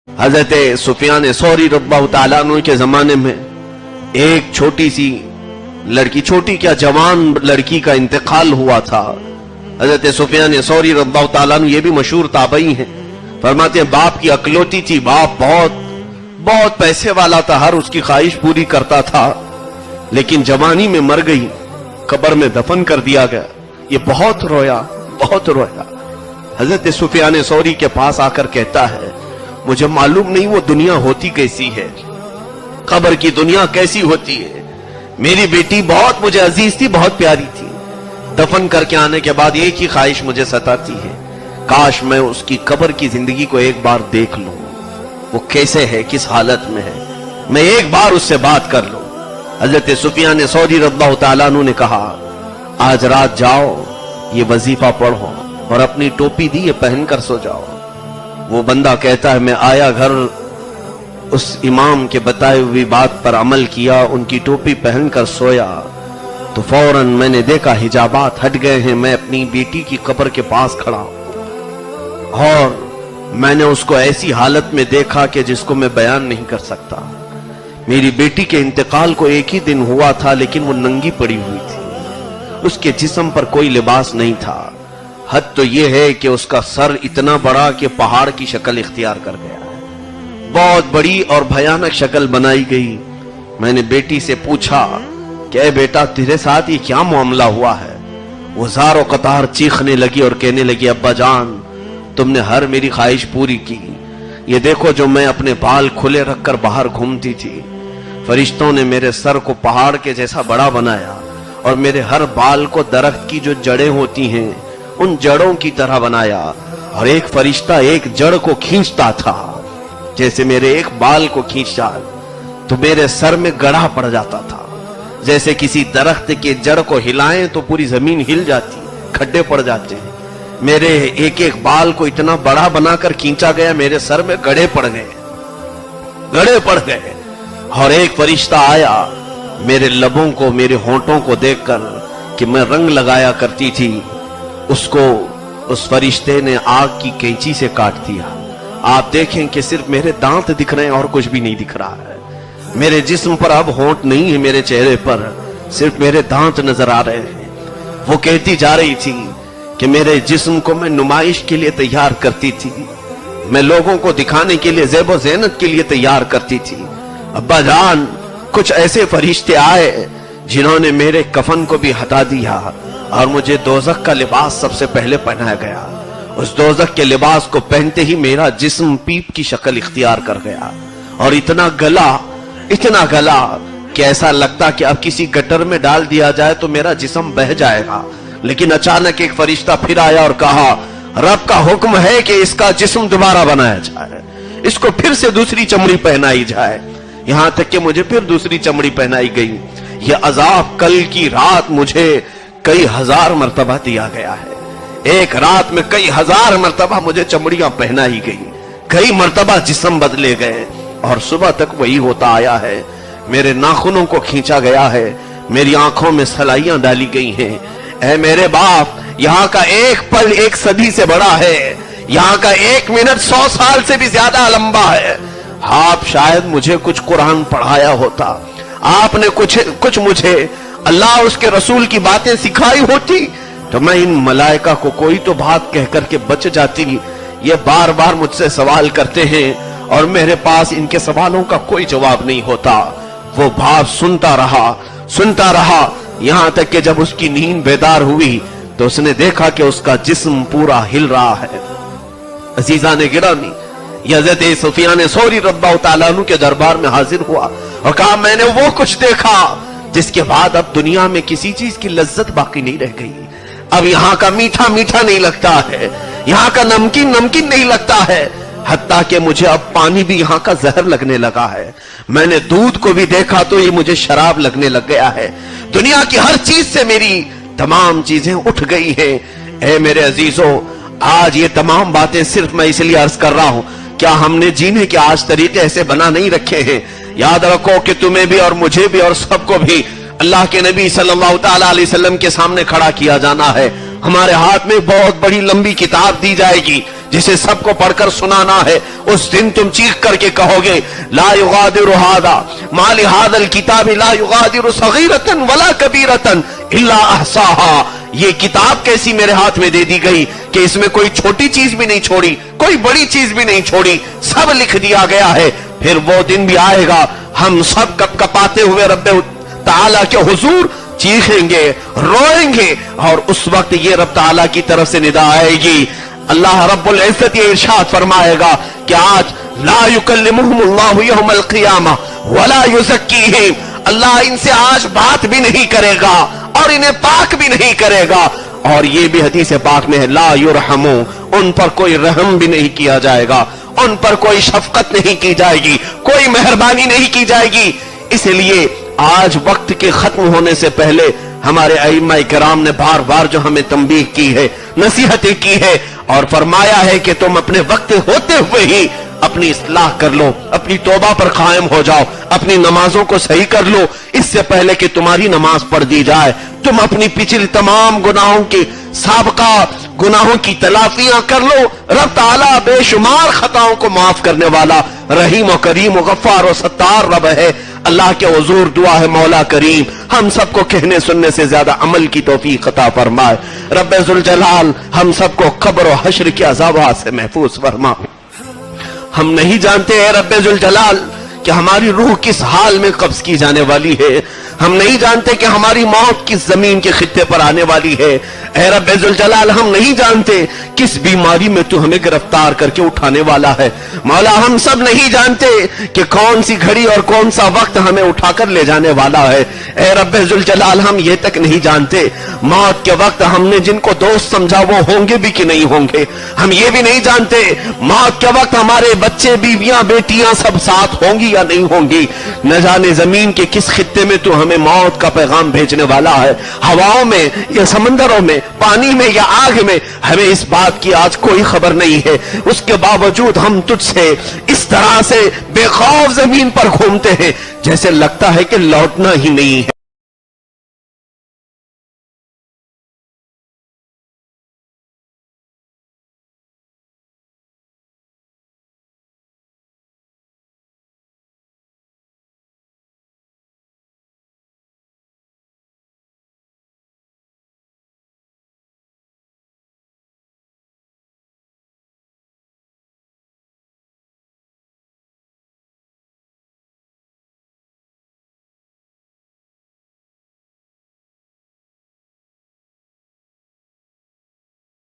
हजरत सुफियान सौरी रज़ियल्लाहु ताला अन्हु के जमाने में एक छोटी सी लड़की, छोटी क्या जवान लड़की का इंतकाल हुआ था। हजरत सुफियान सौरी रज़ियल्लाहु ताला अन्हु ये भी मशहूर ताबई हैं, फरमाते हैं बाप की अकलौती थी, बाप बहुत पैसे वाला था, हर उसकी ख्वाहिश पूरी करता था, लेकिन जवानी में मर गई, कब्र में दफन कर दिया गया। ये बहुत रोया। हजरत सुफियान सौरी के पास आकर कहता है मुझे मालूम नहीं वो दुनिया होती कैसी है, कब्र की दुनिया कैसी होती है। मेरी बेटी बहुत मुझे अजीज थी, बहुत प्यारी थी, दफन करके आने के बाद एक ही ख्वाहिश मुझे सताती है, काश मैं उसकी कब्र की जिंदगी को एक बार देख लूं, वो कैसे है, किस हालत में है, मैं एक बार उससे बात कर लूं। हजरत सुफियान सौरी रज़ियल्लाहु ताला अन्हु ने कहा आज रात जाओ, ये वजीफा पढ़ो और अपनी टोपी दी ये पहनकर सो जाओ। वो बंदा कहता है मैं आया घर, उस इमाम के बताए हुई बात पर अमल किया, उनकी टोपी पहनकर सोया तो फौरन मैंने देखा हिजाबात हट गए हैं, मैं अपनी बेटी की कब्र के पास खड़ा हूं और मैंने उसको ऐसी हालत में देखा कि जिसको मैं बयान नहीं कर सकता। मेरी बेटी के इंतकाल को एक ही दिन हुआ था, लेकिन वो नंगी पड़ी हुई थी, उसके जिस्म पर कोई लिबास नहीं था। हद तो यह है कि उसका सर इतना बड़ा कि पहाड़ की शक्ल इख्तियार कर गया है, बहुत बड़ी और भयानक शक्ल बनाई गई। मैंने बेटी से पूछा कि बेटा तेरे साथ ये क्या मामला हुआ है? वो ज़ारो कतार चीखने लगी और कहने लगी अब्बा जान तुमने हर मेरी ख्वाहिश पूरी की, ये देखो जो मैं अपने बाल खुले रखकर बाहर घूमती थी, फरिश्तों ने मेरे सर को पहाड़ के जैसा बड़ा बनाया और मेरे हर बाल को दरख्त की जो जड़ें होती हैं उन जड़ों की तरह बनाया, और एक फरिश्ता एक जड़ को खींचता था, जैसे मेरे एक बाल को खींचा तो मेरे सर में गड़ा पड़ जाता था, जैसे किसी दरख्त के जड़ को हिलाएं तो पूरी जमीन हिल जाती, खड्डे पड़ जाते हैं। मेरे एक एक बाल को इतना बड़ा बनाकर खींचा गया, मेरे सर में गड़े पड़ गए। और एक फरिश्ता आया, मेरे लबों को, मेरे होंठों को देखकर कि मैं रंग लगाया करती थी, उसको उस फरिश्ते ने आग की कैंची से काट दिया। आप देखें कि सिर्फ मेरे दांत दिख रहे हैं और कुछ भी नहीं दिख रहा है। मेरे जिस्म पर अब होंठ नहीं है, मेरे चेहरे पर सिर्फ मेरे दांत नजर आ रहे हैं। वो कहती जा रही थी कि मेरे जिस्म को मैं नुमाइश के लिए तैयार करती थी, मैं लोगों को दिखाने के लिए, ज़ेबो ज़ीनत के लिए तैयार करती थी। अब्बा जान कुछ ऐसे फरिश्ते आए जिन्होंने मेरे कफन को भी हटा दिया और मुझे दोज़ख का लिबास सबसे पहले पहनाया गया। उस दोज़ख के लिबास को पहनते ही मेरा जिस्म पीप की शक्ल इख्तियार कर गया और इतना गला कि ऐसा लगता कि अब किसी गटर में डाल दिया जाए तो मेरा जिस्म बह जाएगा। लेकिन अचानक एक फरिश्ता फिर आया और कहा रब का हुक्म है कि इसका जिस्म दोबारा बनाया जाए, इसको फिर से दूसरी चमड़ी पहनाई जाए। यहां तक कि मुझे फिर दूसरी चमड़ी पहनाई गई। यह अजाब कल की रात मुझे कई हजार मर्तबा दिया गया है, एक रात में कई हजार मर्तबा मुझे चमड़ियां पहनाई गई, कई मर्तबा जिस्म बदले गए और सुबह तक वही होता आया है। मेरे नाखूनों को खींचा गया है, मेरी आंखों में सलाइयां डाली गई हैं। ऐ मेरे बाप, यहाँ का एक पल एक सदी से बड़ा है, यहाँ का एक मिनट 100 साल से भी ज्यादा लंबा है। आप शायद मुझे कुछ कुरान पढ़ाया होता, आपने कुछ मुझे अल्लाह और उसके रसूल की बातें सिखाई होती तो मैं इन मलाइका को कोई तो बात कह करके बच जाती। ये बार बार मुझसे सवाल करते हैं और मेरे पास इनके सवालों का कोई जवाब नहीं होता। वो बाप सुनता रहा यहां तक कि जब उसकी नींद बेदार हुई तो उसने देखा कि उसका जिस्म पूरा हिल रहा है। अजीजा ने गिरानी हज़रत सुफियान सौरी रज़ियल्लाहु ताला अन्हु के दरबार में हाजिर हुआ और कहा मैंने वो कुछ देखा जिसके बाद अब दुनिया में किसी चीज की लज्जत बाकी नहीं रह गई। अब यहाँ का मीठा नहीं लगता है, यहाँ का नमकीन नहीं लगता है, हत्ता कि मुझे अब पानी भी यहाँ का जहर लगने लगा है। मैंने दूध को भी देखा तो ये मुझे शराब लगने लग गया है। दुनिया की हर चीज से मेरी तमाम चीजें उठ गई हैं। ऐ मेरे अजीजों, आज ये तमाम बातें सिर्फ मैं इसलिए अर्ज कर रहा हूं, क्या हमने जीने के आज तरीके ऐसे बना नहीं रखे हैं? याद रखो कि तुम्हें भी और मुझे भी और सबको भी अल्लाह के नबी सल्लल्लाहु अलैहि वसल्लम के सामने खड़ा किया जाना है। ہمارے ہاتھ میں بہت بڑی لمبی کتاب دی جائے گی جسے سب کو پڑھ کر سنانا ہے. اس دن تم چیخ کر کے کہو گے لا یغادر ھذا ما لھذا الکتاب لا یغادر صغیرۃ ولا کبیرۃ الا احصاھا. یہ کتاب کیسی میرے ہاتھ میں دے دی گئی کہ اس میں کوئی چھوٹی چیز بھی نہیں چھوڑی, کوئی بڑی چیز بھی نہیں چھوڑی, سب لکھ دیا گیا ہے. پھر وہ دن بھی آئے گا, ہم سب کپ کپاتے ہوئے رب تعالیٰ کے حضور چیخیں گے, روئیں گے, اور اس وقت یہ رب تعالیٰ کی طرف سے ندا آئے گی. اللہ رب العزت یہ ارشاد فرمائے گا کہ آج لا یکلمہم اللہ یوم القیامہ ولا یزکیہم, اللہ ان سے آج بات بھی نہیں کرے گا اور انہیں پاک بھی نہیں کرے گا. اور یہ بھی حدیث پاک میں ہے لا یرحمو, ان پر کوئی رحم بھی نہیں کیا جائے گا, ان پر کوئی شفقت نہیں کی جائے گی, کوئی مہربانی نہیں کی جائے گی. اس لیے آج وقت کے ختم ہونے سے پہلے ہمارے ائمہ کرام نے بار بار جو ہمیں تنبیہ کی ہے, نصیحتیں کی ہے, اور فرمایا ہے کہ تم اپنے وقت ہوتے ہوئے ہی اپنی اصلاح کر لو, اپنی توبہ پر قائم ہو جاؤ, اپنی نمازوں کو صحیح کر لو اس سے پہلے کہ تمہاری نماز پڑھ دی جائے. تم اپنی پچھلی تمام گناہوں کی سابقہ گناہوں کی تلافیاں کر لو. رب تعالیٰ بے شمار خطاؤں کو معاف کرنے والا رحیم و کریم و غفار و ستار رب ہے. اللہ کے حضور دعا ہے مولا کریم ہم سب کو کہنے سننے سے زیادہ عمل کی توفیق عطا فرمائے. رب ذوالجلال ہم سب کو قبر و حشر کے عذابات سے محفوظ فرما. ہم نہیں جانتے اے رب ذوالجلال کہ ہماری روح کس حال میں قبض کی جانے والی ہے, ہم نہیں جانتے کہ ہماری موت کس زمین کے خطے پر آنے والی ہے. اے رب ذوالجلال ہم نہیں جانتے کس بیماری میں تو ہمیں گرفتار کر کے اٹھانے والا ہے. مولا ہم سب نہیں جانتے کہ کون سی گھڑی اور کون سا وقت ہمیں اٹھا کر لے جانے والا ہے. اے رب ذوالجلال ہم یہ تک نہیں جانتے موت کے وقت ہم نے جن کو دوست سمجھا وہ ہوں گے بھی کہ نہیں ہوں گے. ہم یہ بھی نہیں جانتے موت کے وقت ہمارے بچے بیویاں بیٹیاں سب ساتھ ہوں گی یا نہیں ہوں گی. نہ جانے زمین کے کس خطے میں تو ہمیں موت کا پیغام بھیجنے والا ہے, ہواؤں میں یا سمندروں میں, پانی میں یا آگ میں, ہمیں اس بات کی آج کوئی خبر نہیں ہے. اس کے باوجود ہم تجھ سے اس طرح سے بے خوف زمین پر گھومتے ہیں جیسے لگتا ہے کہ لوٹنا ہی نہیں ہے.